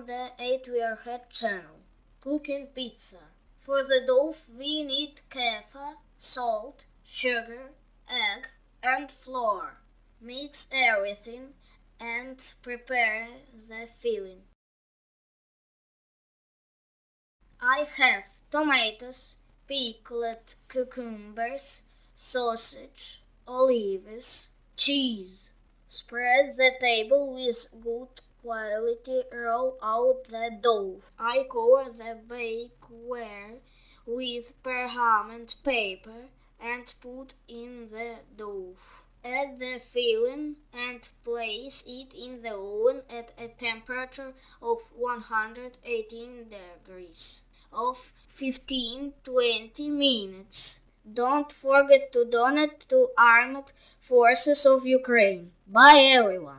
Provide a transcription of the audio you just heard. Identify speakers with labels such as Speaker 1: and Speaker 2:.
Speaker 1: the 8 Weirhead channel. Cooking pizza. For the dough we need kefir, salt, sugar, egg and flour. Mix everything and prepare the filling. I have tomatoes, pickled cucumbers, sausage, olives, cheese. Spread the table with good quality, roll out the dough. I cover the bakeware with parchment paper and put in the dough. Add the filling and place it in the oven at a temperature of 118 degrees of 15-20 minutes. Don't forget to donate to Armed Forces of Ukraine. Bye everyone!